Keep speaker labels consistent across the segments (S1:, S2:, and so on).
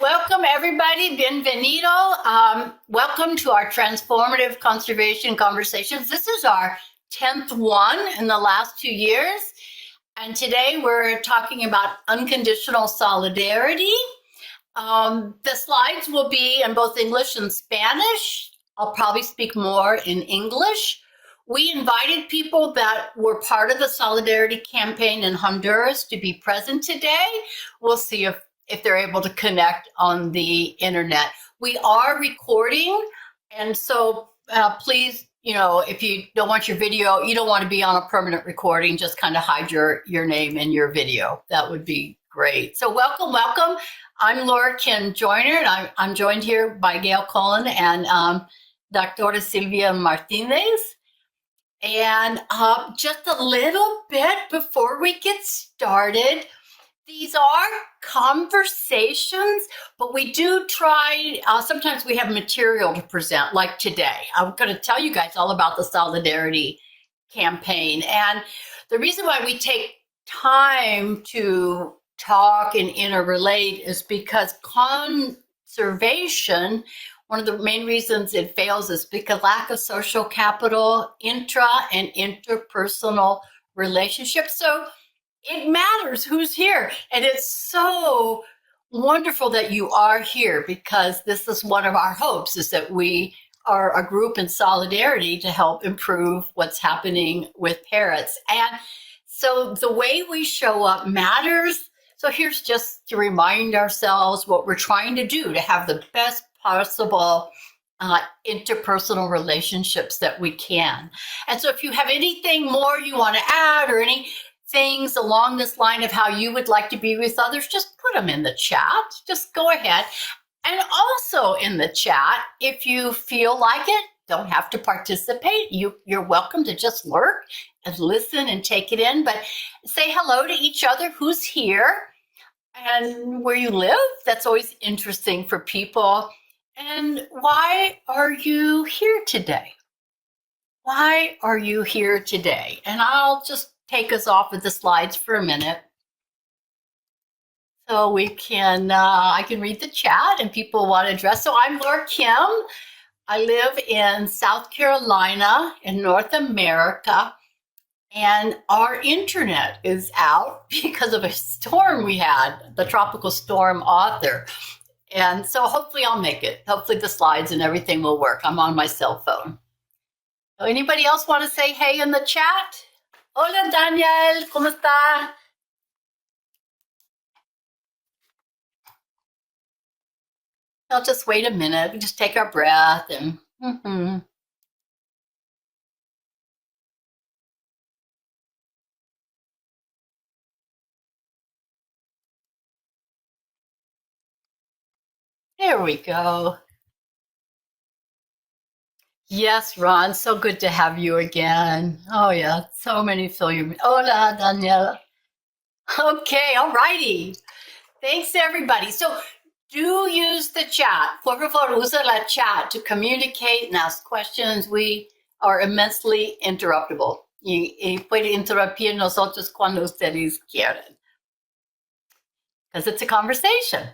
S1: Welcome, everybody. Bienvenido. Welcome to our Transformative Conservation Conversations. This is our 10th one in the last 2 years. And today we're talking about Unconditional Solidarity. The slides will be in both English and Spanish. I'll probably speak more in English. We invited people that were part of the Solidarity campaign in Honduras to be present today. We'll see if they're able to connect on the internet. We are recording, and so please, if you don't want your video, you don't want to be on a permanent recording, just kind of hide your name in your video. That would be great. So welcome. I'm Laura Kim Joyner, and I'm joined here by Gail Cullen and Dr. Silvia Martinez. And just a little bit before we get started, these are conversations, but we do try, sometimes we have material to present, like today. I'm going to tell you guys all about the Solidarity campaign. And the reason why we take time to talk and interrelate is because conservation, one of the main reasons it fails is because lack of social capital, intra and interpersonal relationships. So it matters who's here. And it's so wonderful that you are here, because this is one of our hopes, is that we are a group in solidarity to help improve what's happening with parrots. And so the way we show up matters. So here's just to remind ourselves what we're trying to do to have the best possible interpersonal relationships that we can. And so if you have anything more you want to add, or any things along this line of how you would like to be with others, just put them in the chat. Just go ahead. And also in the chat, if you feel like it, don't have to participate. You're welcome to just lurk and listen and take it in, but say hello to each other, who's here and where you live. That's always interesting for people. And why are you here today? Why are you here today? And I'll just take us off of the slides for a minute so we can, I can read the chat and people want to address. So I'm Laura Kim. I live in South Carolina in North America, and our internet is out because of a storm we had, the tropical storm Author. And so hopefully I'll make it. Hopefully the slides and everything will work. I'm on my cell phone. So anybody else want to say hey in the chat? Hola, Daniel, ¿cómo está? I'll just wait a minute. We just take our breath and. There we go. Yes, Ron, so good to have you again. Oh, yeah, so many fill you. Hola, Daniela. Okay, all righty. Thanks, everybody. So do use the chat. Por favor, usa la chat to communicate and ask questions. We are immensely interruptible. Y puede interrumpir nosotros cuando ustedes quieren, because it's a conversation.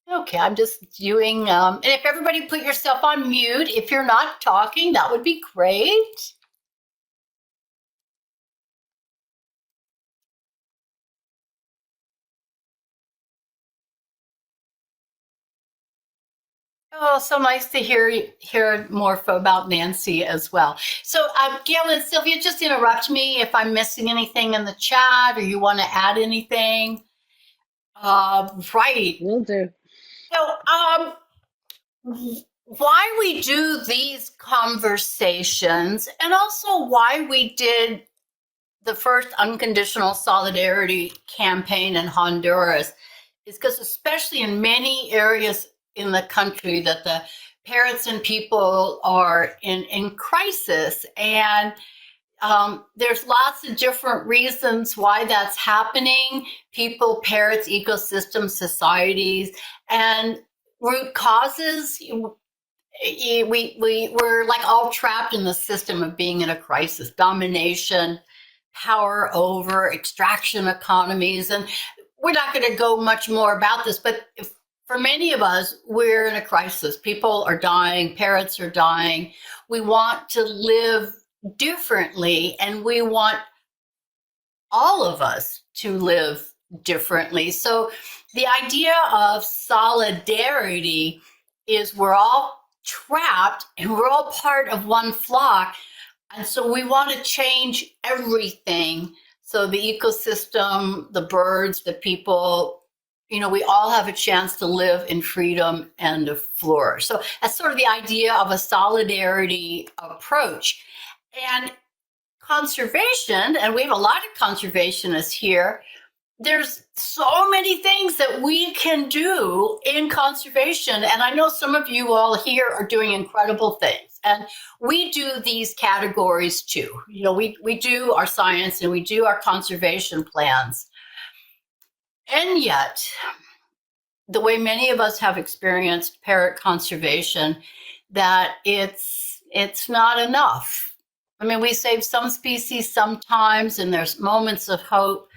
S1: Okay, I'm just doing, and if everybody put yourself on mute, if you're not talking, that would be great. Oh, so nice to hear more about Nancy as well. So, Gail and Sylvia, just interrupt me if I'm missing anything in the chat or you want to add anything. Right.
S2: Will do.
S1: So, why we do these conversations, and also why we did the first Unconditional Solidarity campaign in Honduras, is because especially in many areas in the country that the parents and people are in crisis, and there's lots of different reasons why that's happening. People, parrots, ecosystems, societies. And root causes, we're like all trapped in the system of being in a crisis, domination, power over, extraction economies. And we're not going to go much more about this, but for many of us, we're in a crisis. People are dying, parrots are dying. We want to live differently, and we want all of us to live differently. So the idea of solidarity is we're all trapped and we're all part of one flock. And so we want to change everything. So the ecosystem, the birds, the people, we all have a chance to live in freedom and to flourish. So that's sort of the idea of a solidarity approach. And conservation, and we have a lot of conservationists here, there's so many things that we can do in conservation. And I know some of you all here are doing incredible things. And we do these categories too. We do our science and we do our conservation plans. And yet, the way many of us have experienced parrot conservation, that it's not enough. I mean, we save some species sometimes, and there's moments of hope,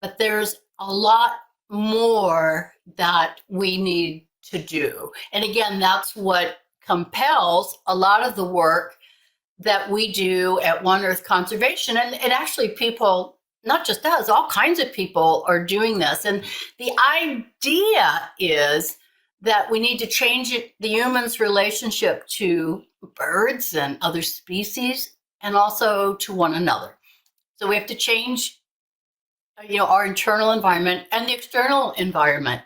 S1: but there's a lot more that we need to do. And again, that's what compels a lot of the work that we do at One Earth Conservation. And actually people, not just us, all kinds of people are doing this. And the idea is that we need to change the human's relationship to birds and other species, and also to one another. So we have to change our internal environment and the external environment.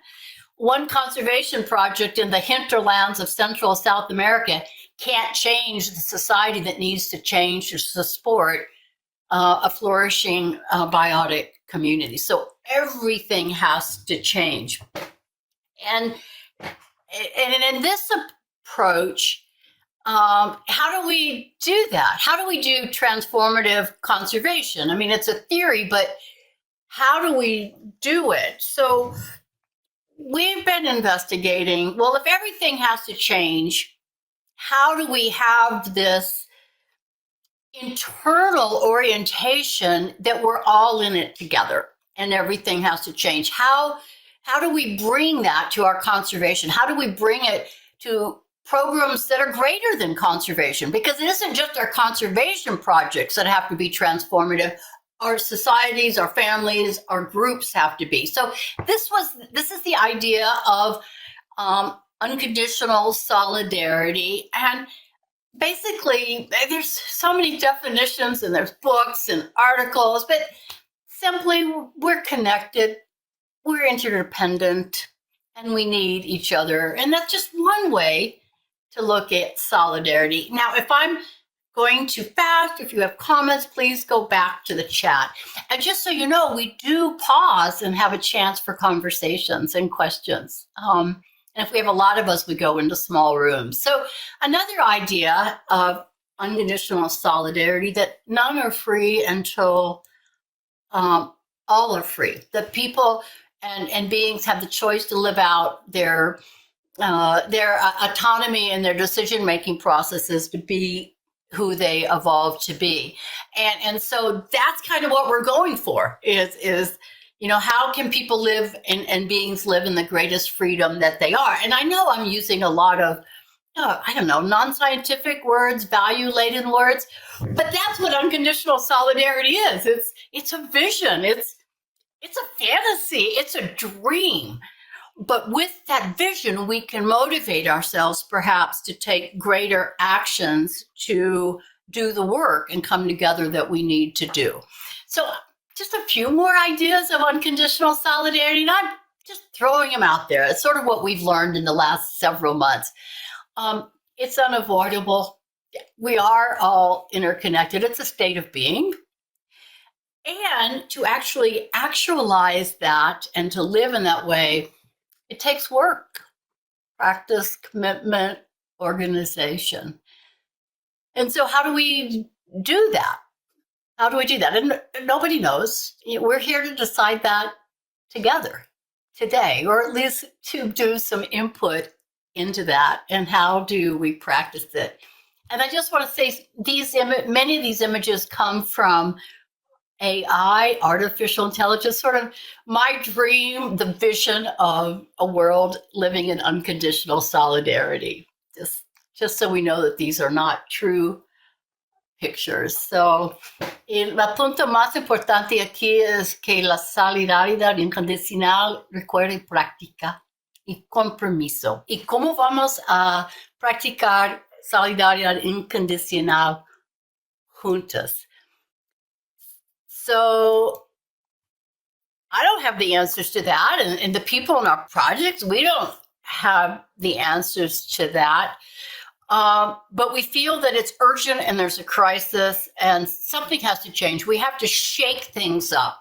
S1: One conservation project in the hinterlands of Central South America can't change the society that needs to change to support a flourishing biotic community. So everything has to change. And in this approach, how do we do that? How do we do transformative conservation? I mean, it's a theory, but how do we do it? So we've been investigating, well, if everything has to change, how do we have this internal orientation that we're all in it together and everything has to change? How do we bring that to our conservation? How do we bring it to programs that are greater than conservation? Because it isn't just our conservation projects that have to be transformative. Our societies, our families, our groups have to be. So this is the idea of unconditional solidarity. And basically, there's so many definitions and there's books and articles, but simply we're connected, we're interdependent, and we need each other. And that's just one way to look at solidarity. Now, if I'm going too fast, if you have comments, please go back to the chat. And just so you know, we do pause and have a chance for conversations and questions. And if we have a lot of us, we go into small rooms. So another idea of unconditional solidarity, that none are free until all are free. That people and beings have the choice to live out their autonomy and their decision-making processes to be who they evolved to be. And so that's kind of what we're going for is how can people live and beings live in the greatest freedom that they are? And I know I'm using a lot of, non-scientific words, value-laden words, but that's what unconditional solidarity is. It's a vision. It's a fantasy. It's a dream. But with that vision, we can motivate ourselves perhaps to take greater actions to do the work and come together that we need to do. So just a few more ideas of unconditional solidarity, and I'm just throwing them out there. It's sort of what we've learned in the last several months. It's unavoidable. We are all interconnected. It's a state of being. And to actually actualize that and to live in that way, it takes work, practice, commitment, organization. And so how do we do that? How do we do that? And nobody knows. We're here to decide that together today, or at least to do some input into that, and how do we practice it? And I just want to say many of these images come from AI, artificial intelligence, sort of my dream, the vision of a world living in unconditional solidarity. Just so we know that these are not true pictures. So, la punto más importante aquí es que la solidaridad incondicional requiere práctica y compromiso. ¿Y cómo vamos a practicar solidaridad incondicional juntas? So I don't have the answers to that. And the people in our projects, we don't have the answers to that. But we feel that it's urgent and there's a crisis and something has to change. We have to shake things up.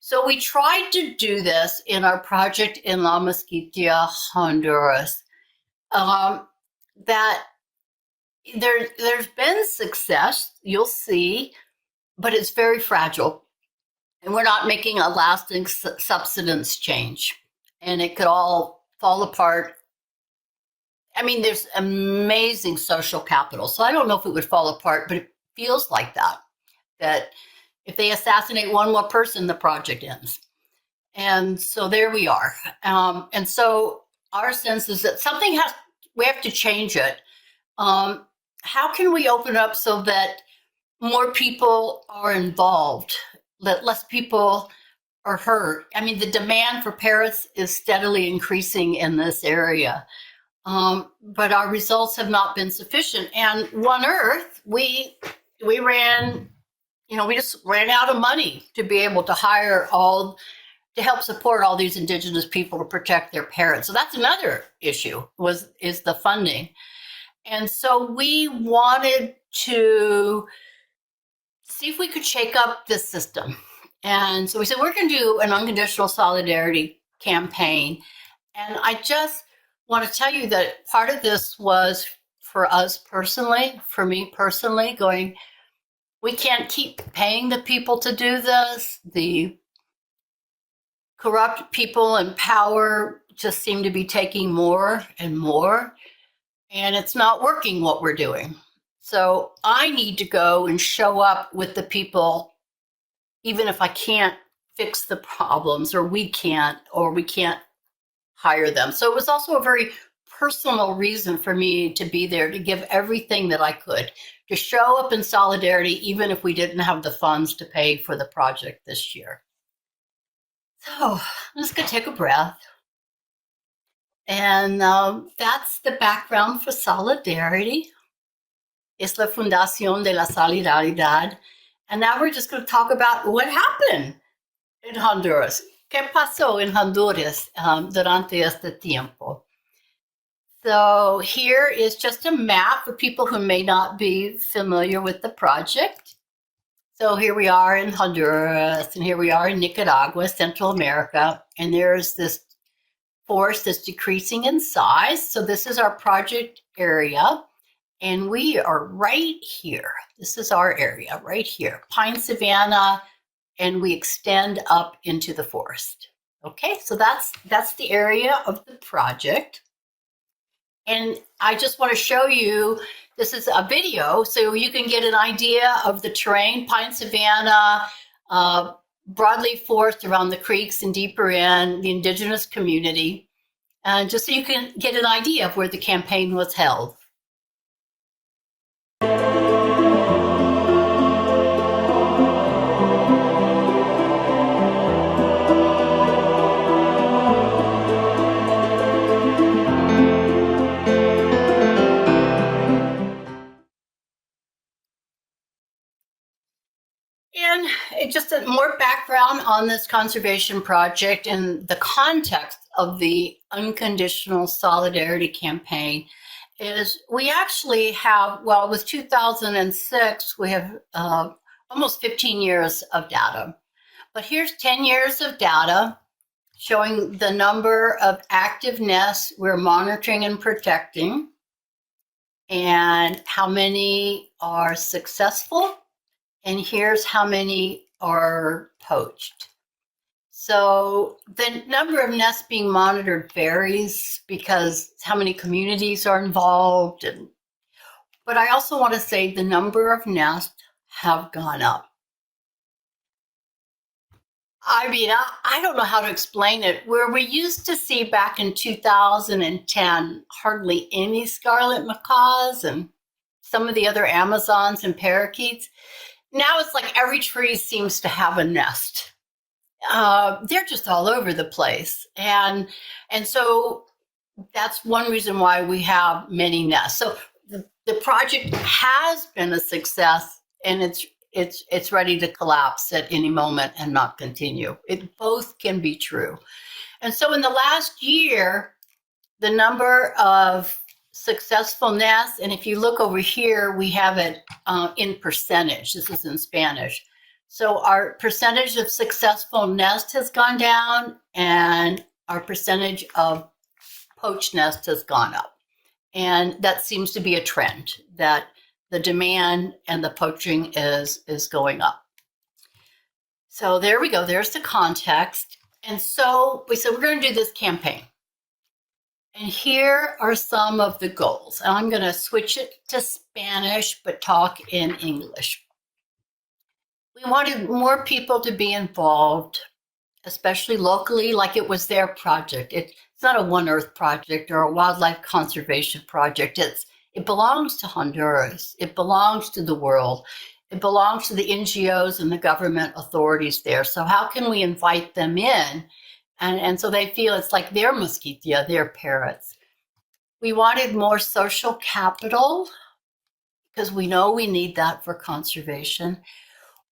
S1: So we tried to do this in our project in La Moskitia, Honduras. That there's been success, you'll see, but it's very fragile. And we're not making a lasting substance change. And it could all fall apart. I mean, there's amazing social capital. So I don't know if it would fall apart, but it feels like that if they assassinate one more person, the project ends. And so there we are. And so our sense is that we have to change it. How can we open up so that more people are involved, that less people are hurt? I mean, the demand for parrots is steadily increasing in this area. But our results have not been sufficient. And One Earth, we ran, we just ran out of money to be able to to help support all these indigenous people to protect their parrots. So that's another issue, is the funding. And so we wanted to see if we could shake up this system. And so we said, we're going to do an unconditional solidarity campaign. And I just want to tell you that part of this was for me personally, going, we can't keep paying the people to do this. The corrupt people in power just seem to be taking more and more, and it's not working what we're doing. So I need to go and show up with the people, even if I can't fix the problems, or we can't hire them. So it was also a very personal reason for me to be there, to give everything that I could, to show up in solidarity, even if we didn't have the funds to pay for the project this year. So I'm just going to take a breath. And that's the background for Solidarity. Es la fundación de la Solidaridad. And now we're just going to talk about what happened in Honduras. ¿Qué pasó en Honduras durante este tiempo? So here is just a map for people who may not be familiar with the project. So here we are in Honduras, and here we are in Nicaragua, Central America, and there's this forest that's decreasing in size. So this is our project area, and we are right here. This is our area right here, pine savanna, and we extend up into the forest. Okay, so that's the area of the project. And I just want to show you, this is a video, so you can get an idea of the terrain, pine savanna, broadleaf forest around the creeks and deeper in the indigenous community, and just so you can get an idea of where the campaign was held. And just more background on this conservation project and the context of the Unconditional Solidarity campaign is we actually have, well, with 2006, we have almost 15 years of data. But here's 10 years of data showing the number of active nests we're monitoring and protecting, and how many are successful. And here's how many are poached. So the number of nests being monitored varies because how many communities are involved. But I also want to say the number of nests have gone up. I mean, I don't know how to explain it. Where we used to see back in 2010 hardly any scarlet macaws and some of the other Amazons and parakeets, now it's like every tree seems to have a nest. They're just all over the place. And so that's one reason why we have many nests. So the project has been a success, and it's ready to collapse at any moment and not continue. It both can be true. And so in the last year, the number of successful nests, and if you look over here, we have it in percentage. This is in Spanish. So our percentage of successful nest has gone down, and our percentage of poached nest has gone up. And that seems to be a trend, that the demand and the poaching is going up. So there we go. There's the context. And so we said we're going to do this campaign. And here are some of the goals. And I'm going to switch it to Spanish, but talk in English. We wanted more people to be involved, especially locally, like it was their project. It's not a One Earth project or a wildlife conservation project. It belongs to Honduras. It belongs to the world. It belongs to the NGOs and the government authorities there. So how can we invite them in? And so they feel it's like their Moskitia, their parrots. We wanted more social capital because we know we need that for conservation.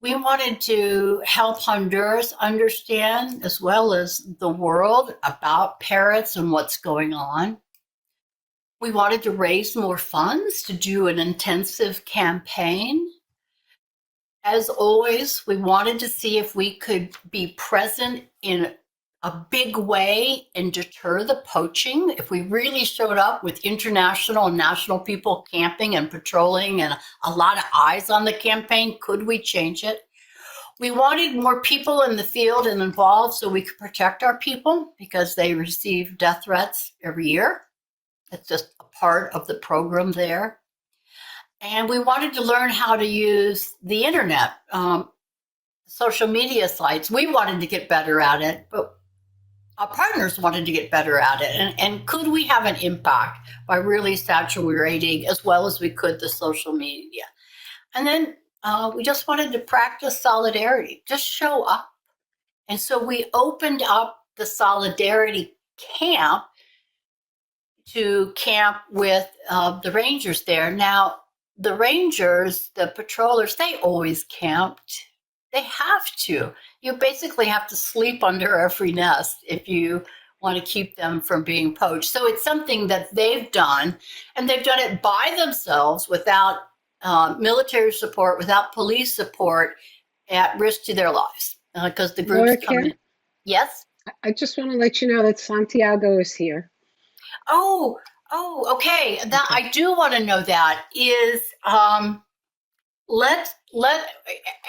S1: We wanted to help Honduras understand, as well as the world, about parrots and what's going on. We wanted to raise more funds to do an intensive campaign. As always, we wanted to see if we could be present in a big way and deter the poaching. If we really showed up with international and national people camping and patrolling and a lot of eyes on the campaign, could we change it? We wanted more people in the field and involved so we could protect our people because they receive death threats every year. It's just a part of the program there. And we wanted to learn how to use the internet, social media sites. We wanted to get better at it, but our partners wanted to get better at it. And could we have an impact by really saturating as well as we could the social media? And then we just wanted to practice solidarity, just show up. And so we opened up the Solidarity camp to camp with the rangers there. Now, the rangers, the patrollers, they always camped. They have to. You basically have to sleep under every nest if you want to keep them from being poached. So it's something that they've done, and they've done it by themselves without military support, without police support, at risk to their lives because the groups come in. Yes?
S2: I just want to let you know that Santiago is here.
S1: Oh, okay. That I do want to know that is let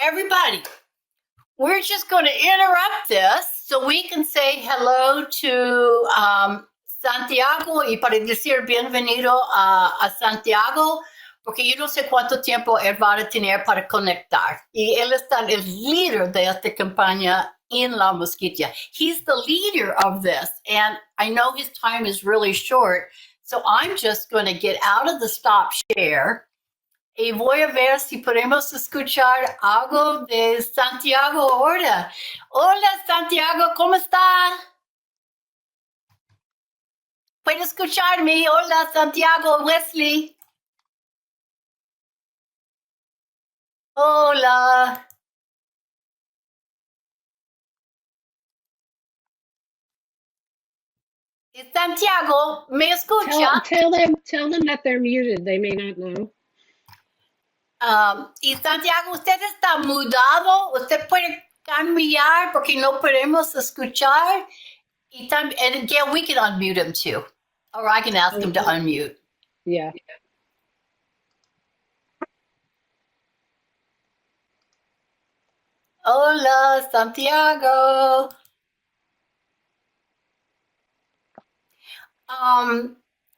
S1: everybody. We're just going to interrupt this so we can say hello to Santiago y para decir bienvenido a Santiago, porque yo no sé cuánto tiempo él va a tener para conectar. Y él está el líder de esta campaña in La Moskitia. He's the leader of this, and I know his time is really short, so I'm just going to get out of the stop share y voy a ver si podemos escuchar algo de Santiago ahora. Hola, Santiago, ¿cómo está? ¿Puede escucharme? Hola, Santiago, Wesley. Hola. Santiago, ¿me escucha?
S2: Tell them that they're muted. They may not know.
S1: Y Santiago, usted está mudado. Usted puede cambiar porque no podemos escuchar. And again, we can unmute him too. Or I can ask him to unmute.
S2: Yeah.
S1: Hola, Santiago.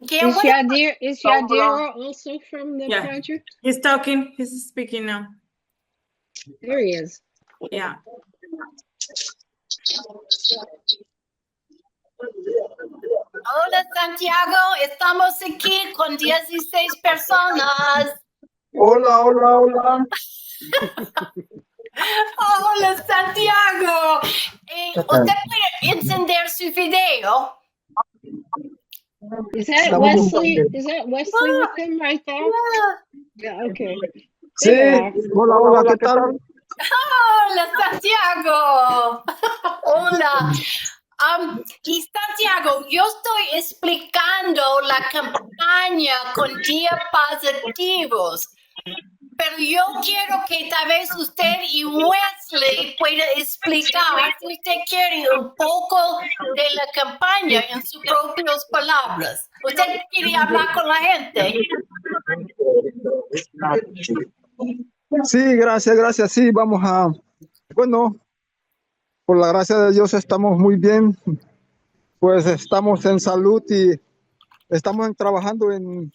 S1: Gail,
S2: Is Yadira also from the
S3: Yeah.
S2: project?
S3: He's talking. He's speaking now.
S2: There he is.
S3: Yeah.
S1: hola Santiago, estamos aquí con 16 personas.
S4: Hola, hola, hola.
S1: Hola Santiago. ¿Usted puede encender su video?
S2: Is that Wesley? Is that Wesley with him right there? Yeah, okay.
S4: Sí, hola, hola, ¿qué tal?
S1: Hola Santiago. Hola. Y Santiago, yo estoy explicando la campaña con diapositivos, pero yo quiero que tal vez usted y Wesley puedan explicar, si usted quiere, un poco de la campaña en sus propias palabras. ¿Usted quiere hablar con la gente?
S4: Sí, gracias. Sí, vamos a... Bueno, por la gracia de Dios estamos muy bien. Pues estamos en salud y estamos trabajando en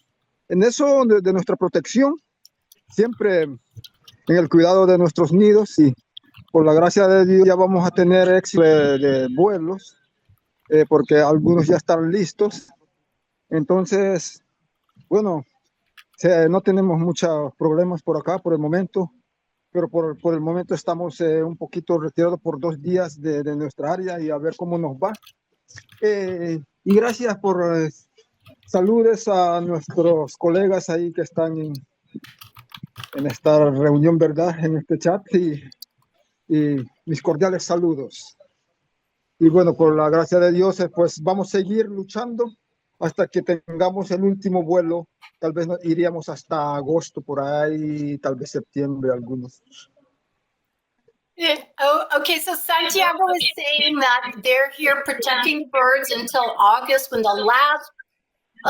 S4: eso de nuestra protección. Siempre en el cuidado de nuestros nidos y por la gracia de Dios ya vamos a tener éxito de vuelos porque algunos ya están listos. Entonces, bueno, no tenemos muchos problemas por acá por el momento, pero por el momento estamos un poquito retirados por 2 días de nuestra área y a ver cómo nos va. Y gracias por saludes a nuestros colegas ahí que están en esta reunión, ¿verdad? En este chat y mis cordiales saludos. Y bueno, por la gracia de Dios, pues vamos a seguir luchando hasta que tengamos el último vuelo. Tal vez iríamos hasta agosto por ahí, tal vez septiembre algunos.
S1: Yeah. Oh, okay, so Santiago is saying that they're here protecting birds until August when the last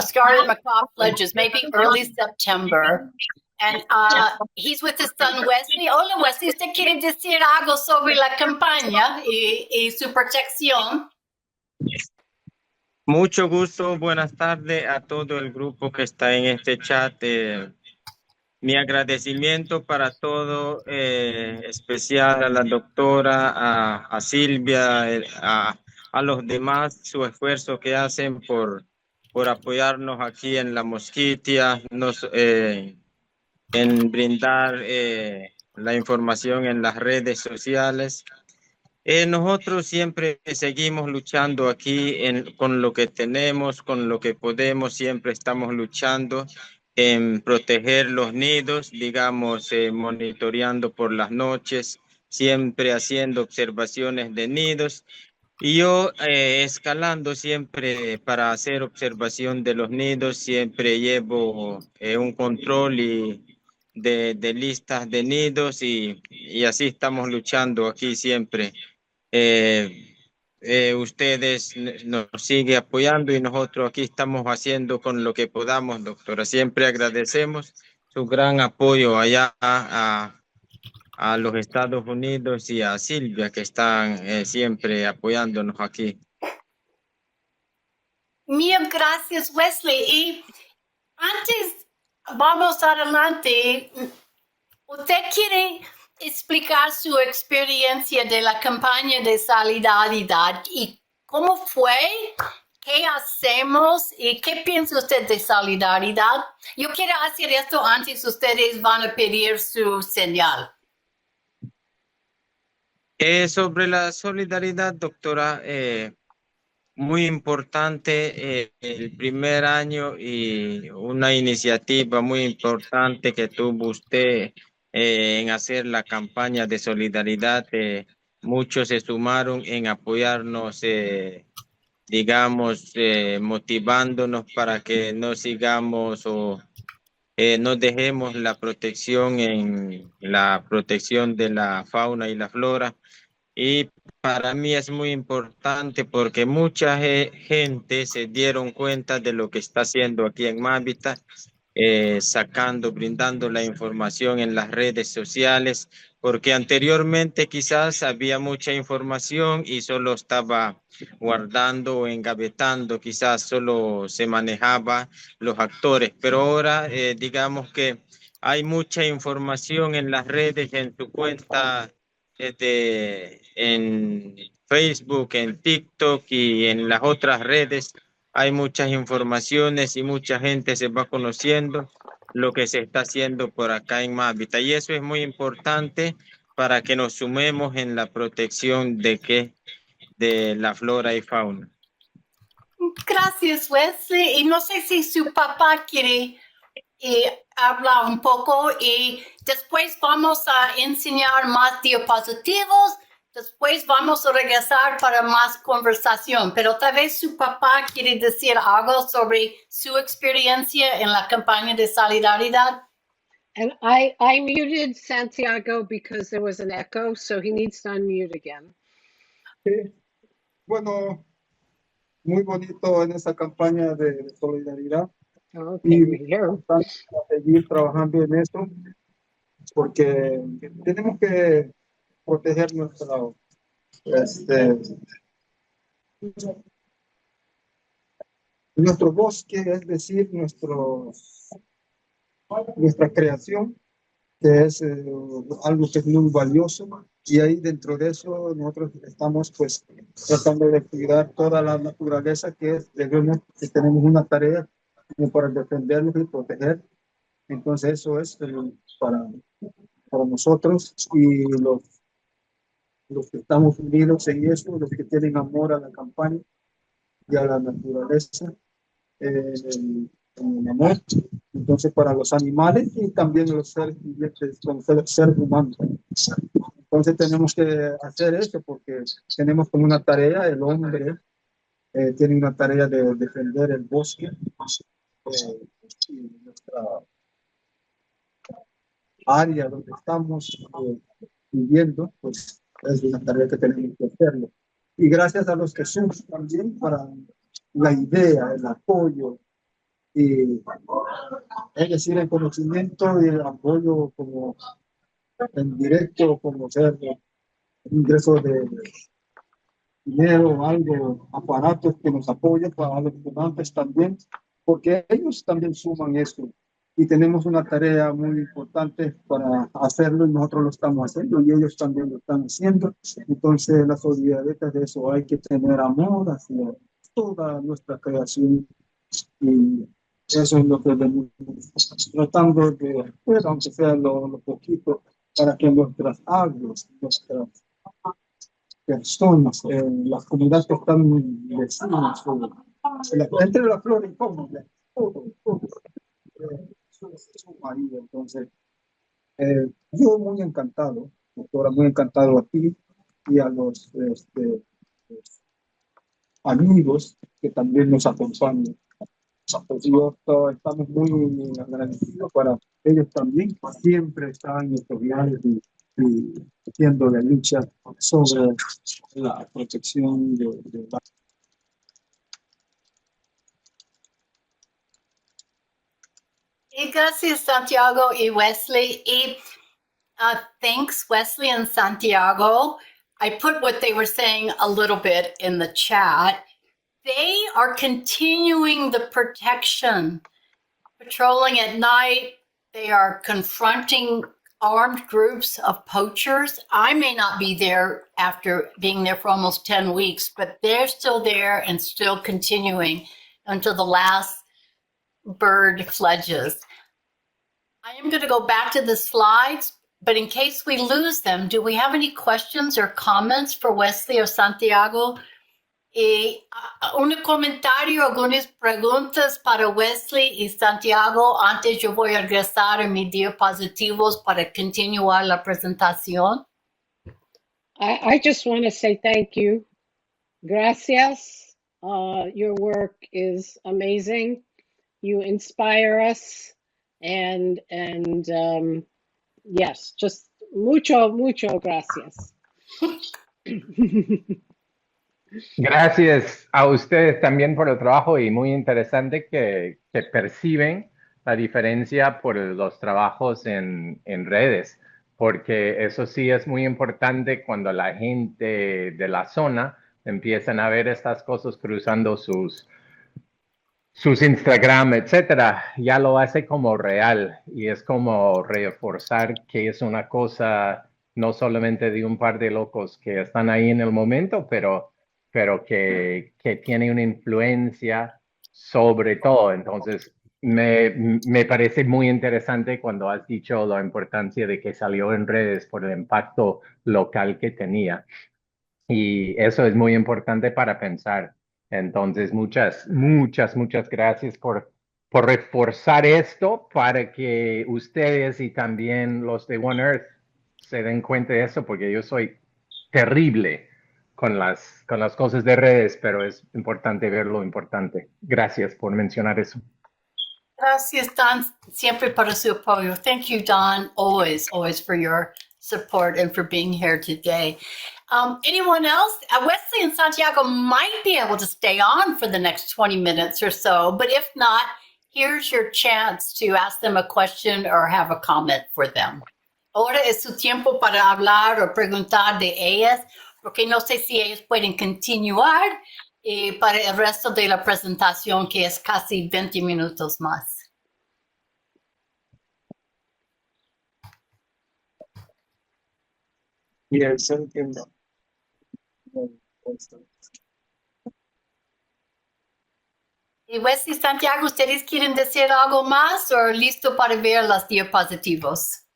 S1: scarlet macaw fledges, maybe early September. And he's with his son Wesley. Hola Wesley, ¿usted quiere decir algo sobre la campaña y su protección?
S5: Mucho gusto, buenas tardes a todo el grupo que está en este chat. Mi agradecimiento para todo, especial a la doctora, a Silvia, a los demás, su esfuerzo que hacen por apoyarnos aquí en la Moskitia, en brindar la información en las redes sociales. Nosotros siempre seguimos luchando aquí con lo que tenemos, con lo que podemos, siempre estamos luchando en proteger los nidos, digamos, monitoreando por las noches, siempre haciendo observaciones de nidos. Y yo escalando siempre para hacer observación de los nidos, siempre llevo un control de listas de nidos y así estamos luchando aquí siempre. Ustedes nos siguen apoyando y nosotros aquí estamos haciendo con lo que podamos, doctora. Siempre agradecemos su gran apoyo allá a los Estados Unidos y a Silvia que están siempre apoyándonos aquí.
S1: Mil gracias Wesley. Y antes, vamos adelante, ¿usted quiere explicar su experiencia de la campaña de solidaridad y cómo fue, qué hacemos y qué piensa usted de solidaridad? Yo quiero hacer esto antes, ustedes van a pedir su señal.
S5: Sobre la solidaridad, doctora, muy importante el primer año y una iniciativa muy importante que tuvo usted en hacer la campaña de solidaridad. Muchos se sumaron en apoyarnos, digamos, motivándonos para que no sigamos o no dejemos la protección en la protección de la fauna y la flora. Y para mí es muy importante porque mucha gente se dieron cuenta de lo que está haciendo aquí en Mávita brindando la información en las redes sociales, porque anteriormente quizás había mucha información y solo estaba guardando o engavetando, quizás solo se manejaba los actores, pero ahora digamos que hay mucha información en las redes, en tu cuenta, en Facebook, en TikTok y en las otras redes. Hay muchas informaciones y mucha gente se va conociendo lo que se está haciendo por acá en Mávita. Y eso es muy importante para que nos sumemos en la protección de la flora y fauna.
S1: Gracias, Wesley. Y no sé si su papá quiere hablar un poco y después vamos a enseñar más diapositivos. Después vamos a regresar para más conversación, pero tal vez su papá quiere decir algo sobre su experiencia en la campaña de solidaridad.
S2: And I muted Santiago because there was an echo, so he needs to unmute again.
S4: Sí. Bueno, muy bonito en esa campaña de solidaridad.
S2: Okay,
S4: Y
S2: we're here.
S4: vamos a seguir trabajando en esto porque tenemos que proteger nuestro bosque, es decir, nuestra creación, que es algo que es muy valioso, y ahí dentro de eso nosotros estamos pues tratando de cuidar toda la naturaleza que tenemos una tarea como para defenderlos y proteger. Entonces eso es para nosotros y los que estamos unidos en eso, los que tienen amor a la campaña y a la naturaleza, el amor. Entonces para los animales y también los seres vivientes, los seres humanos. Entonces tenemos que hacer eso porque tenemos como una tarea, el hombre tiene una tarea de defender el bosque y nuestra área donde estamos viviendo, pues es una tarea que tenemos que hacerlo. Y gracias a los que suman también para la idea, el apoyo, y es decir, el conocimiento y el apoyo como en directo, como ser ingreso de dinero o algo, aparatos que nos apoyen para los donantes también, porque ellos también suman eso. Y tenemos una tarea muy importante para hacerlo y nosotros lo estamos haciendo y ellos también lo están haciendo. Entonces, la solidaridad de eso hay que tener amor hacia toda nuestra creación y eso es lo que venimos tratando de hacer, aunque sea lo poquito, para que nuestras aguas, nuestras personas, las comunidades que están vecinas, entre la flora y fauna, todo, ahí. Entonces, yo muy encantado, doctora, muy encantado a ti y a los amigos que también nos acompañan. Estamos muy agradecidos para ellos también, siempre están en estos viajes y haciendo la lucha sobre la protección de la.
S1: Y gracias, Santiago y Wesley. Y thanks, Wesley and Santiago. I put what they were saying a little bit in the chat. They are continuing the protection, patrolling at night. They are confronting armed groups of poachers. I may not be there after being there for almost 10 weeks, but they're still there and still continuing until the last bird fledges. I am going to go back to the slides, but in case we lose them, do we have any questions or comments for Wesley or Santiago? Un comentario, algunas preguntas para Wesley y Santiago antes yo voy a regresar a mis diapositivos para continuar la presentación.
S2: I just want to say thank you. Gracias. Your work is amazing. You inspire us. And yes, just mucho gracias.
S6: Gracias a ustedes también por el trabajo y muy interesante que perciben la diferencia por los trabajos en redes, porque eso sí es muy importante cuando la gente de la zona empiezan a ver estas cosas cruzando sus Instagram, etcétera, ya lo hace como real y es como reforzar que es una cosa no solamente de un par de locos que están ahí en el momento, pero que tiene una influencia sobre todo. Entonces, me parece muy interesante cuando has dicho la importancia de que salió en redes por el impacto local que tenía. Y eso es muy importante para pensar. Entonces, muchas gracias por reforzar esto para que ustedes y también los de One Earth se den cuenta de eso, porque yo soy terrible con las cosas de redes, pero es importante ver lo importante. Gracias por mencionar eso.
S1: Gracias, Don, siempre para su apoyo. Thank you, Don, always for your support and for being here today. Anyone else? Wesley and Santiago might be able to stay on for the next 20 minutes or so, but if not, here's your chance to ask them a question or have a comment for them. Ahora es su tiempo para hablar o preguntar de ellas, porque no sé si ellos pueden continuar para el resto de la presentación, que es casi 20 minutos más.
S5: Yes, entiendo.
S1: Y Wesley, Santiago, ¿ustedes quieren decir algo más o listo para ver las diapositivas?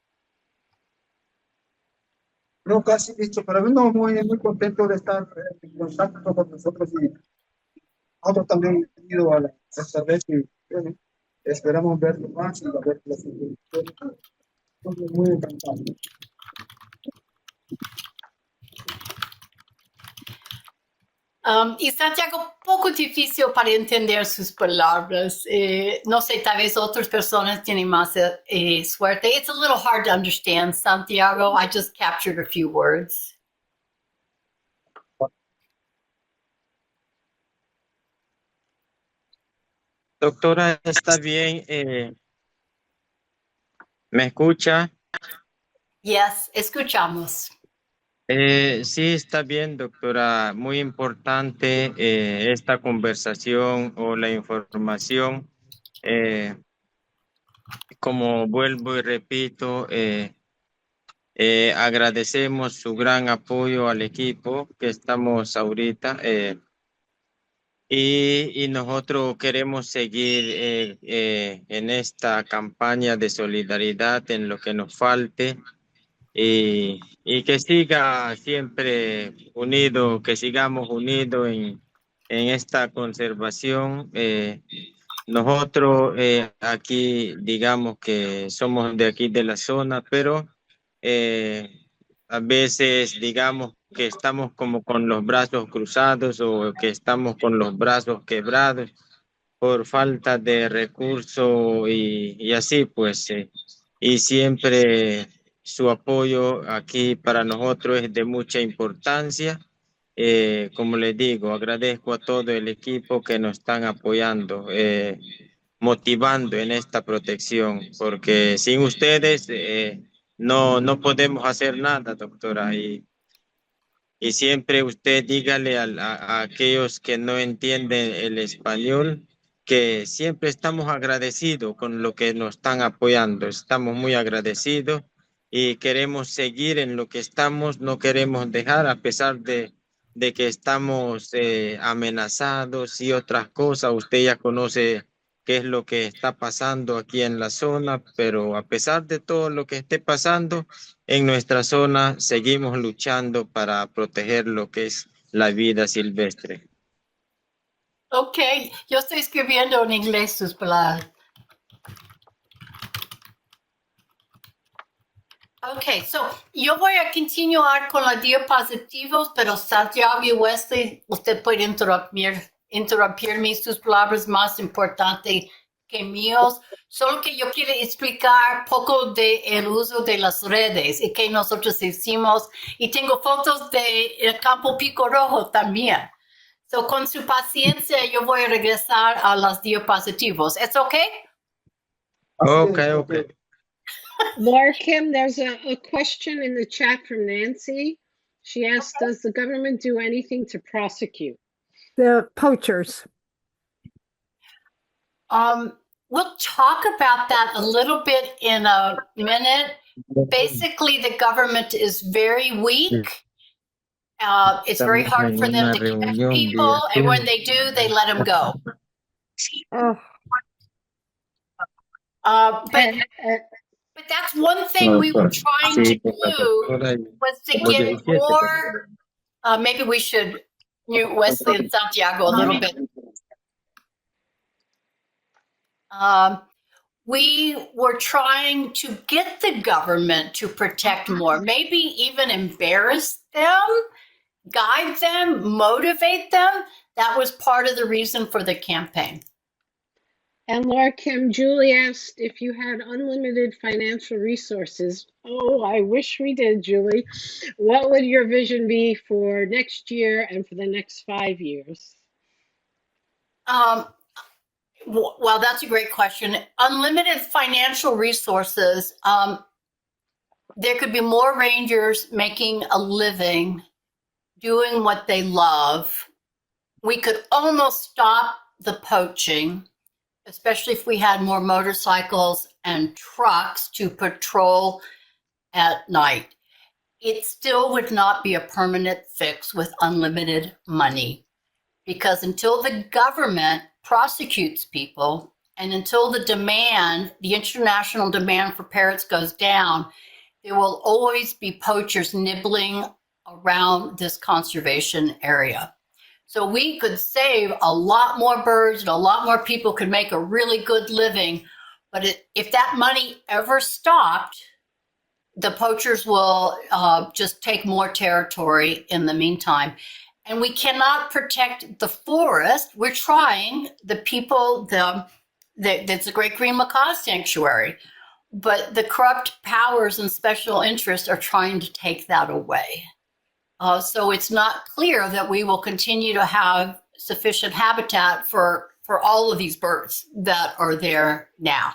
S4: No, casi listo, pero no, muy contento de estar en contacto con nosotros y nosotros también hemos ido a esta vez y bueno, esperamos verlo más y a ver las instituciones. Estoy muy encantado.
S1: Y Santiago, poco difícil para entender sus palabras. No sé, tal vez otras personas tienen más suerte. It's a little hard to understand, Santiago. I just captured a few words.
S5: Doctora, está bien. ¿Me escucha?
S1: Yes, escuchamos.
S5: Sí, está bien, doctora. Muy importante esta conversación o la información. Como vuelvo y repito, agradecemos su gran apoyo al equipo que estamos ahorita y nosotros queremos seguir en esta campaña de solidaridad en lo que nos falte. Y que siga siempre unido, que sigamos unidos en esta conservación. Nosotros aquí digamos que somos de aquí de la zona, pero a veces digamos que estamos como con los brazos cruzados o que estamos con los brazos quebrados por falta de recursos y así pues. Y siempre su apoyo aquí para nosotros es de mucha importancia. Como les digo, agradezco a todo el equipo que nos están apoyando, motivando en esta protección, porque sin ustedes no podemos hacer nada, doctora. Y siempre usted dígale a aquellos que no entienden el español que siempre estamos agradecidos con lo que nos están apoyando. Estamos muy agradecidos y queremos seguir en lo que estamos, no queremos dejar a pesar de que estamos amenazados y otras cosas. Usted ya conoce qué es lo que está pasando aquí en la zona, pero a pesar de todo lo que esté pasando, en nuestra zona seguimos luchando para proteger lo que es la vida silvestre.
S1: Ok, yo estoy escribiendo en inglés sus palabras. Ok, yo voy a continuar con las diapositivas, pero Santiago y Wesley, usted puede interrumpirme sus palabras más importantes que míos. Solo que yo quiero explicar poco del uso de las redes y que nosotros hicimos. Y tengo fotos del campo pico rojo también. Con su paciencia, yo voy a regresar a las diapositivas. ¿Es ok?
S5: Okay, okay.
S2: Laura Kim, there's a question in the chat from Nancy. She asked, does the government do anything to prosecute?
S7: The poachers.
S1: We'll talk about that a little bit in a minute. Basically, the government is very weak. It's very hard for them to catch people, and when they do, they let them go.
S7: Oh,
S1: But that's one thing we were trying to do, was to get more. Maybe we should mute Wesley and Santiago a little bit. We were trying to get the government to protect more, maybe even embarrass them, guide them, motivate them. That was part of the reason for the campaign.
S2: And Laura Kim, Julie asked if you had unlimited financial resources. Oh, I wish we did, Julie. What would your vision be for next year and for the next 5 years?
S1: Well, that's a great question. Unlimited financial resources. There could be more rangers making a living, doing what they love. We could almost stop the poaching, especially if we had more motorcycles and trucks to patrol at night. It still would not be a permanent fix with unlimited money, because until the government prosecutes people and until the demand, the international demand for parrots goes down, there will always be poachers nibbling around this conservation area. So we could save a lot more birds and a lot more people could make a really good living. But if that money ever stopped, the poachers will just take more territory in the meantime. And we cannot protect the forest. We're trying. The people, that's a great green macaw sanctuary. But the corrupt powers and special interests are trying to take that away. So it's not clear that we will continue to have sufficient habitat for all of these birds that are there now.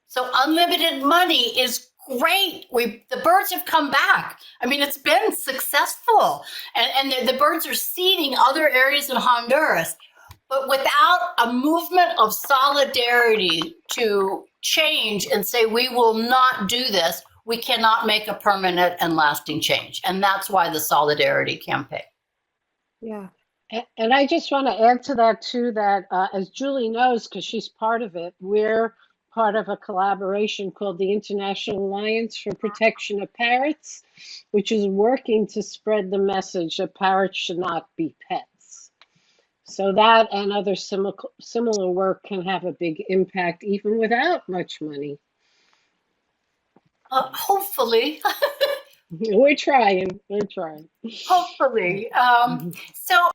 S1: So unlimited money is great. The birds have come back. I mean, it's been successful. And the birds are seeding other areas in Honduras. But without a movement of solidarity to change and say, we will not do this, we cannot make a permanent and lasting change. And that's why the Solidarity campaign.
S2: Yeah. And I just want to add to that, too, that as Julie knows, because she's part of it, we're part of a collaboration called the International Alliance for Protection of Parrots, which is working to spread the message that parrots should not be pets. So that and other similar work can have a big impact even without much money.
S1: Hopefully.
S2: We're trying.
S1: Hopefully. So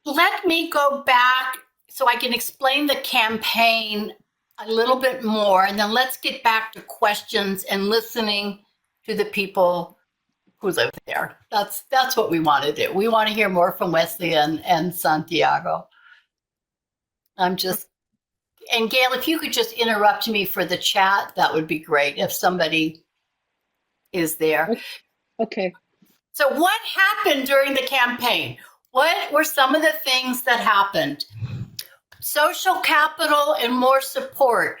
S1: let me go back so I can explain the campaign a little bit more, and then let's get back to questions and listening to the people who live there. That's what we want to do. We want to hear more from Wesley and Santiago. And Gail, if you could just interrupt me for the chat, that would be great if somebody is there.
S2: Okay.
S1: So what happened during the campaign? What were some of the things that happened? Social capital and more support.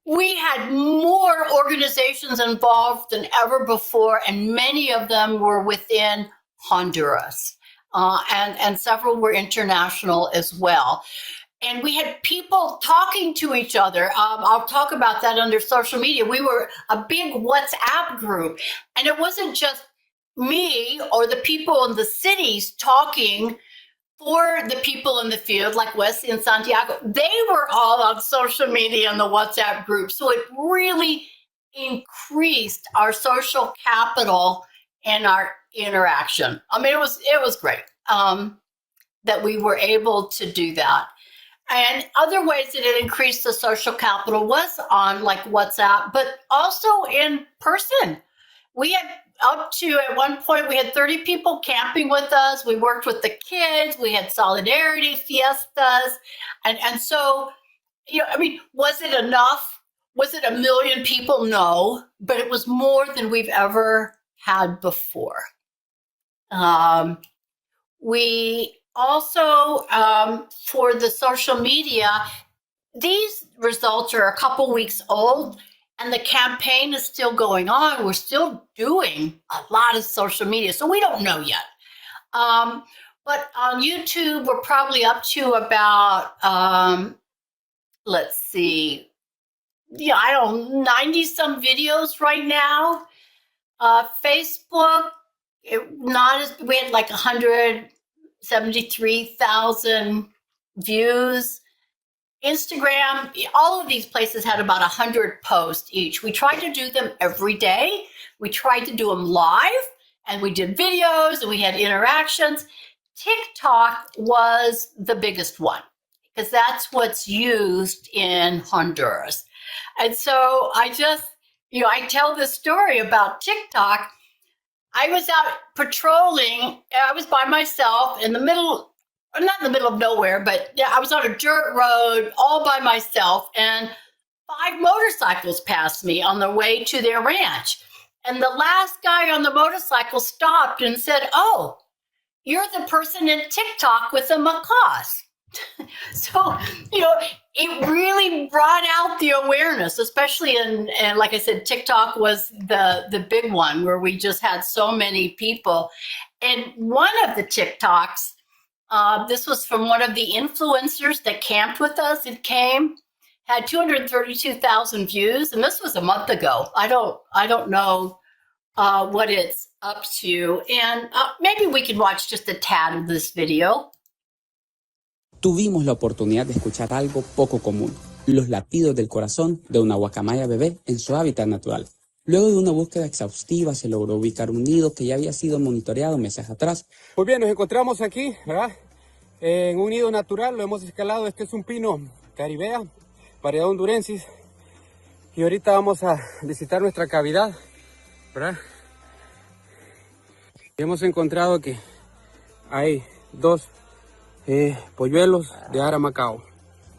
S1: We had more organizations involved than ever before, and many of them were within Honduras, and several were international as well. And we had people talking to each other. I'll talk about that under social media. We were a big WhatsApp group. And it wasn't just me or the people in the cities talking for the people in the field, like Wesley and Santiago. They were all on social media in the WhatsApp group. So it really increased our social capital and our interaction. I mean, it was great that we were able to do that. And other ways that it increased the social capital was on like WhatsApp, but also in person. We had up to, at one point, we had 30 people camping with us. We worked with the kids. We had solidarity fiestas. And so, I mean, was it enough? Was it 1 million people? No, but it was more than we've ever had before. We also, for the social media, these results are a couple weeks old and the campaign is still going on. We're still doing a lot of social media, so we don't know yet. But on YouTube, we're probably up to about, let's see, I don't know, 90 some videos right now. Facebook, we had like 173,000 views. Instagram, all of these places had about 100 posts each. We tried to do them every day. We tried to do them live, and we did videos, and we had interactions. TikTok was the biggest one because that's what's used in Honduras. And so I tell this story about TikTok. I was out patrolling. I was by myself in the middle, not in the middle of nowhere, but I was on a dirt road all by myself, and 5 motorcycles passed me on their way to their ranch. And the last guy on the motorcycle stopped and said, "Oh, you're the person in TikTok with the macaws." So, it really brought out the awareness, especially and like I said, TikTok was the big one where we just had so many people. And one of the TikToks, this was from one of the influencers that camped with us. It had 232,000 views, and this was a month ago. I don't know what it's up to, and maybe we can watch just a tad of this video.
S8: Tuvimos la oportunidad de escuchar algo poco común, los latidos del corazón de una guacamaya bebé en su hábitat natural. Luego de una búsqueda exhaustiva se logró ubicar un nido que ya había sido monitoreado meses atrás.
S9: Muy bien, nos encontramos aquí, ¿verdad? En un nido natural, lo hemos escalado. Este es un pino caribea, variedad hondurensis. Y ahorita vamos a visitar nuestra cavidad, ¿verdad? Y hemos encontrado que hay 2 polluelos de ara macao.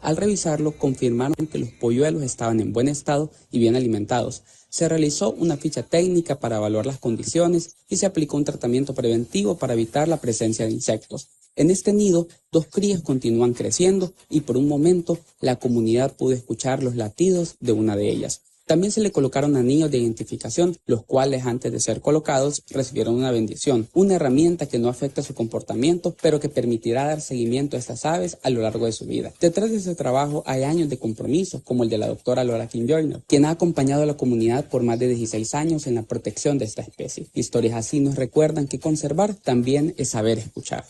S8: Al revisarlo, confirmaron que los polluelos estaban en buen estado y bien alimentados. Se realizó una ficha técnica para evaluar las condiciones y se aplicó un tratamiento preventivo para evitar la presencia de insectos. En este nido, 2 crías continúan creciendo y por un momento la comunidad pudo escuchar los latidos de una de ellas. También se le colocaron anillos de identificación, los cuales antes de ser colocados recibieron una bendición, una herramienta que no afecta su comportamiento, pero que permitirá dar seguimiento a estas aves a lo largo de su vida. Detrás de ese trabajo hay años de compromiso, como el de la doctora Laura Quinjoyner, quien ha acompañado a la comunidad por más de 16 años en la protección de esta especie. Historias así nos recuerdan que conservar también es saber escuchar.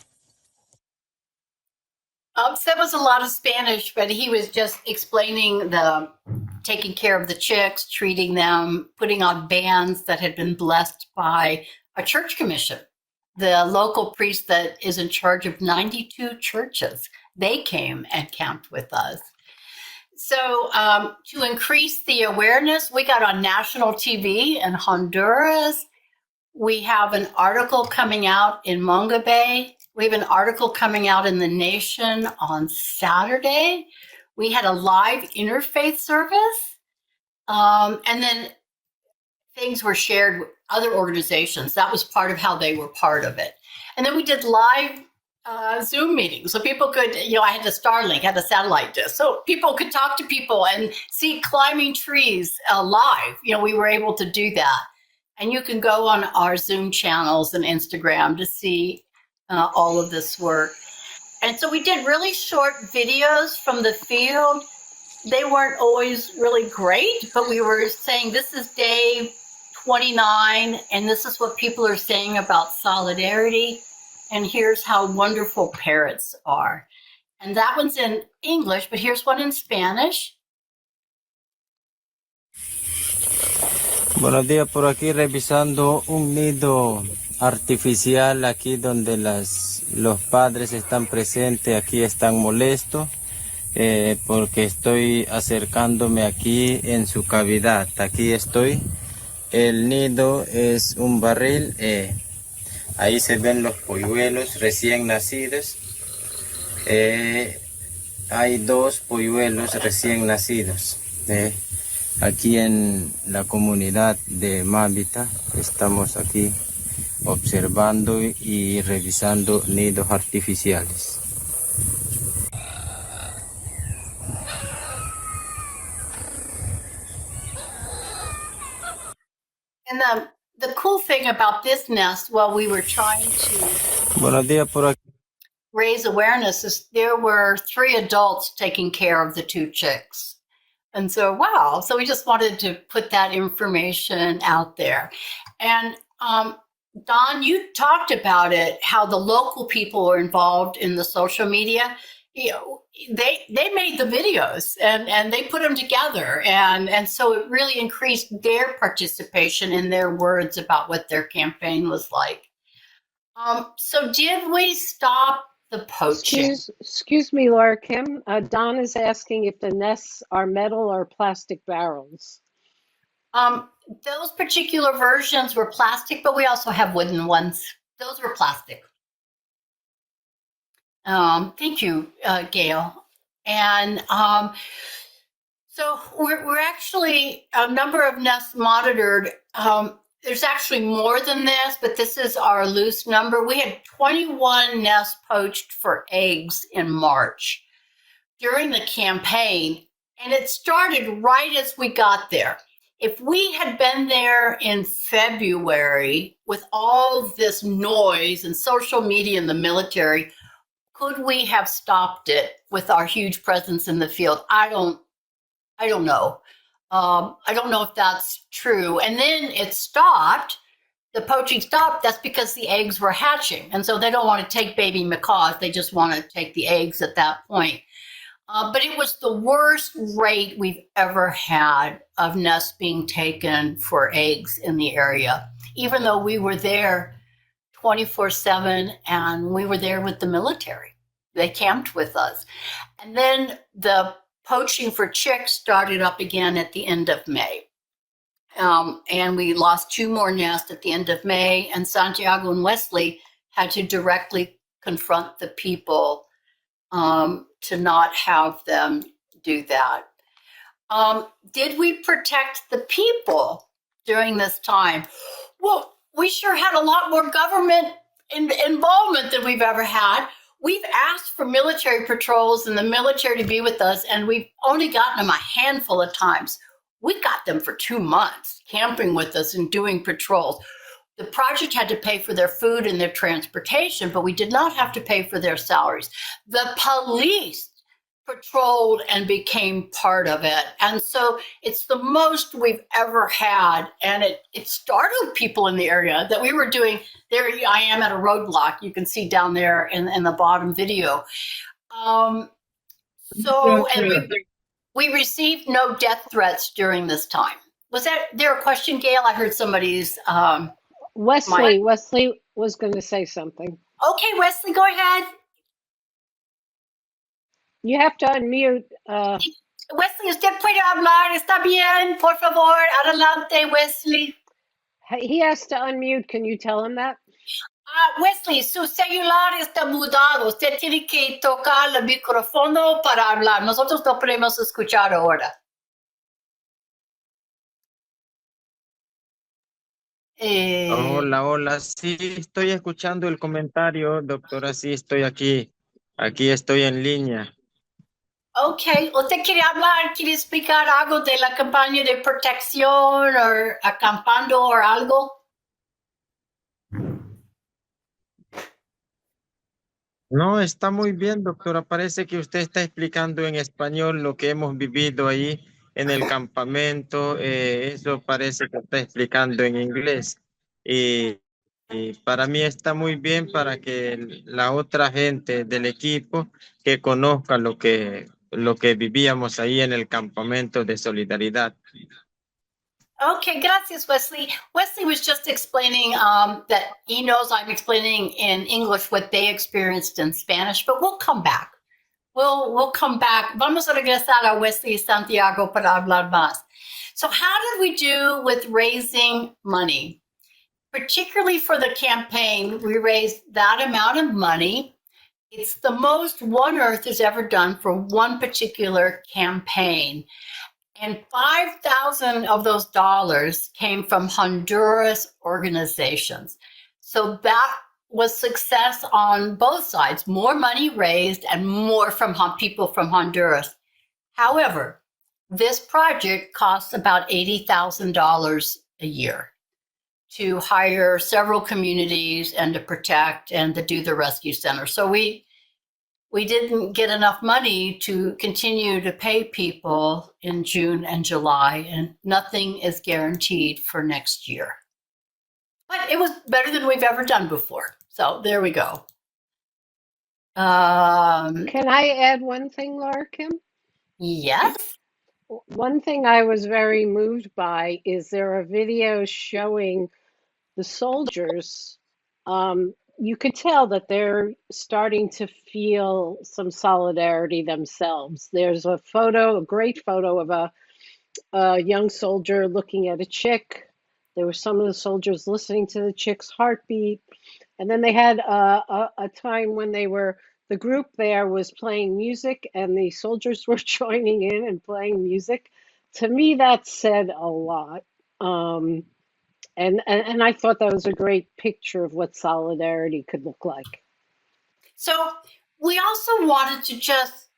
S1: That was a lot of Spanish, but he was just explaining the taking care of the chicks, treating them, putting on bands that had been blessed by a church commission, the local priest that is in charge of 92 churches. They came and camped with us. So to increase the awareness, we got on national TV in Honduras. We have an article coming out in Monga Bay. We have an article coming out in The Nation on Saturday. We had a live interfaith service. And then things were shared with other organizations. That was part of how they were part of it. And then we did live Zoom meetings. So people could, I had the Starlink, had the satellite dish. So people could talk to people and see climbing trees live. We were able to do that. And you can go on our Zoom channels and Instagram to see all of this work. And so we did really short videos from the field. They weren't always really great, but we were saying this is day 29, and this is what people are saying about solidarity. And here's how wonderful parrots are. And that one's in English, but here's one in Spanish.
S5: Buenos días, por aquí revisando un nido artificial aquí donde los padres están presentes. Aquí están molestos porque estoy acercándome aquí en su cavidad. Aquí estoy. El nido es un barril. Ahí se ven los polluelos recién nacidos. Hay 2 polluelos recién nacidos. aquí en la comunidad de Mávita. Estamos aquí observando y revisando nidos artificiales.
S1: And the cool thing about this nest, while we were trying to
S5: Buenos días por aquí.
S1: raise awareness, is there were 3 adults taking care of the 2 chicks. And so, wow. So we just wanted to put that information out there. And Don, you talked about it, how the local people were involved in the social media. You know, they made the videos and they put them together. And so it really increased their participation in their words about what their campaign was like. So did we stop the poaching?
S2: Excuse me, Laura Kim. Don is asking if the nests are metal or plastic barrels.
S1: Those particular versions were plastic, but we also have wooden ones. Those were plastic. Thank you, Gail. And so we're actually a number of nests monitored. There's actually more than this, but this is our loose number. We had 21 nests poached for eggs in March during the campaign, and it started right as we got there. If we had been there in February with all this noise and social media and the military, could we have stopped it with our huge presence in the field? I don't know. I don't know if that's true. And then it stopped. The poaching stopped. That's because the eggs were hatching. And so they don't want to take baby macaws. They just want to take the eggs at that point. But it was the worst rate we've ever had of nests being taken for eggs in the area, even though we were there 24/7 and we were there with the military. They camped with us. And then the poaching for chicks started up again at the end of May. And we lost 2 more nests at the end of May, and Santiago and Wesley had to directly confront the people to not have them do that. Did we protect the people during this time? Well, we sure had a lot more government involvement than we've ever had. We've asked for military patrols and the military to be with us, and we've only gotten them a handful of times. We got them for 2 months camping with us and doing patrols. The project had to pay for their food and their transportation, but we did not have to pay for their salaries. The police patrolled and became part of it. And so it's the most we've ever had. And it startled people in the area that we were doing. There I am at a roadblock. You can see down there in the bottom video. And we received no death threats during this time. Was there a question, Gail? I heard somebody's...
S2: Wesley was going to say something.
S1: Okay, Wesley, go ahead.
S2: You have to unmute.
S1: Wesley, usted puede hablar. Está bien, por favor. Adelante, Wesley.
S2: He has to unmute. Can you tell him that?
S1: Wesley, su celular está mudado. Usted tiene que tocar el micrófono para hablar. Nosotros no podemos escuchar ahora.
S5: Hola. Sí, estoy escuchando el comentario, doctora. Sí, estoy aquí. Aquí estoy en línea.
S1: Ok, ¿usted quiere hablar, quiere explicar algo de la campaña de protección o acampando o algo?
S5: No, está muy bien, doctora. Parece que usted está explicando en español lo que hemos vivido ahí en el campamento. Eso parece que está explicando en inglés. Y para mí está muy bien para que la otra gente del equipo que conozca lo que vivíamos ahí en el campamento de Solidaridad.
S1: Okay, gracias, Wesley. Wesley was just explaining that he knows I'm explaining in English what they experienced in Spanish, but we'll come back. We'll come back. Vamos a regresar a Wesley y Santiago para hablar más. So how did we do with raising money? Particularly for the campaign, we raised that amount of money. It's the most One Earth has ever done for one particular campaign. And 5,000 of those dollars came from Honduras organizations. So that was success on both sides, more money raised and more from people from Honduras. However, this project costs about $80,000 a year to hire several communities and to protect and to do the rescue center. So we didn't get enough money to continue to pay people in June and July, and nothing is guaranteed for next year. But it was better than we've ever done before. So there we go.
S2: Can I add one thing, Laura Kim?
S1: Yes.
S2: One thing I was very moved by is there are videos showing the soldiers. You could tell that they're starting to feel some solidarity themselves. There's a great photo of a young soldier looking at a chick. There were some of the soldiers listening to the chick's heartbeat. And then they had a time when the group there was playing music and the soldiers were joining in and playing music. To me, that said a lot. And I thought that was a great picture of what solidarity could look like.
S1: So we also wanted to just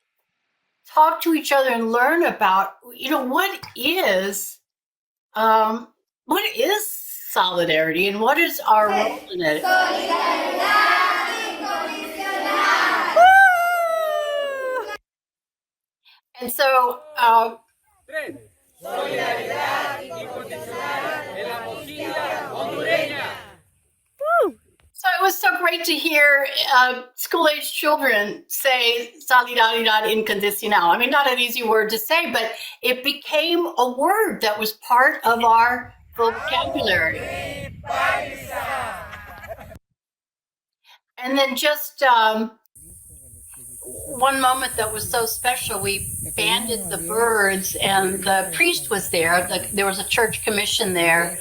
S1: talk to each other and learn about, what is solidarity and what is our role in it?
S10: Solidaridad Incondicional.
S1: And so,
S9: Solidaridad Incondicional en la Moskitia hondureña.
S1: So it was so great to hear school-age children say Solidaridad Incondicional. I mean, not an easy word to say, but it became a word that was part of our vocabulary. And then just one moment that was so special, we banded the birds and the priest was there. There was a church commission there,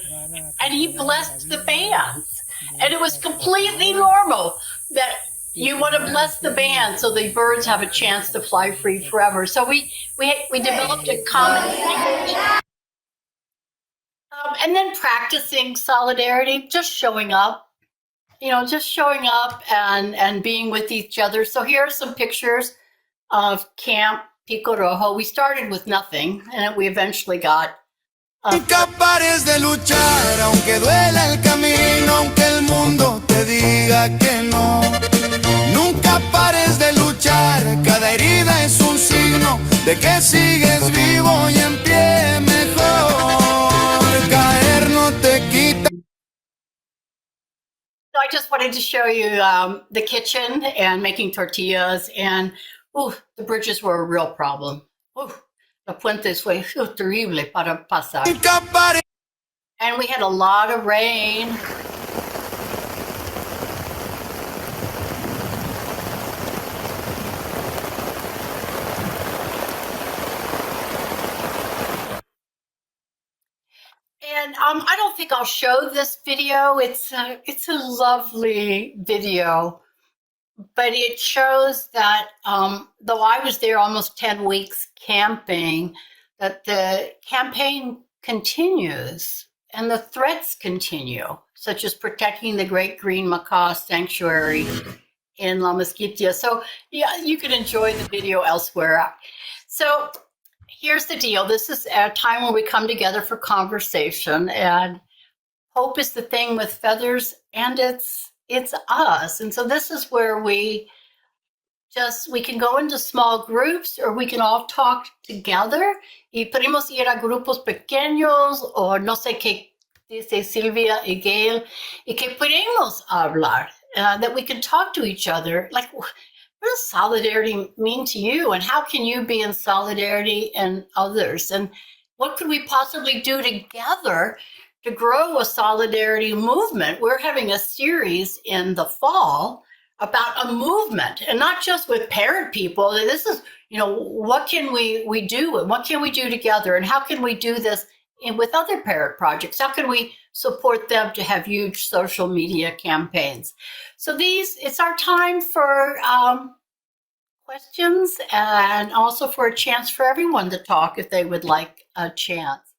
S1: and he blessed the bands. And it was completely normal that you want to bless the band so the birds have a chance to fly free forever. So we developed a common language. And then practicing solidarity, just showing up, and being with each other. So here are some pictures of Camp Pico Rojo. We started with nothing, and we eventually got
S10: Nunca pares de luchar, aunque duela el camino, aunque el mundo te diga que no. Nunca pares de luchar, cada herida es un signo de que sigues vivo y en pie mejor. Caer no te quita.
S1: So I just wanted to show you the kitchen and making tortillas, and the bridges were a real problem. La puente fue terrible para pasar. And we had a lot of rain. And I don't think I'll show this video. It's a lovely video. But it shows that though I was there almost 10 weeks camping, that the campaign continues and the threats continue, such as protecting the Great Green Macaw Sanctuary in La Moskitia. So yeah, you can enjoy the video elsewhere. So here's the deal. This is a time when we come together for conversation, and hope is the thing with feathers, and it's us. And so this is where we can go into small groups, or we can all talk together. Y podemos ir a grupos pequeños, o no sé qué dice Silvia y Gail, y que podemos hablar, that we can talk to each other. Like, what does solidarity mean to you? And how can you be in solidarity and others? And what could we possibly do together to grow a solidarity movement? We're having a series in the fall about a movement, and not just with parent people. This is, what can we do, and what can we do together, and how can we do this with other parent projects? How can we support them to have huge social media campaigns? So it's our time for questions and also for a chance for everyone to talk if they would like a chance.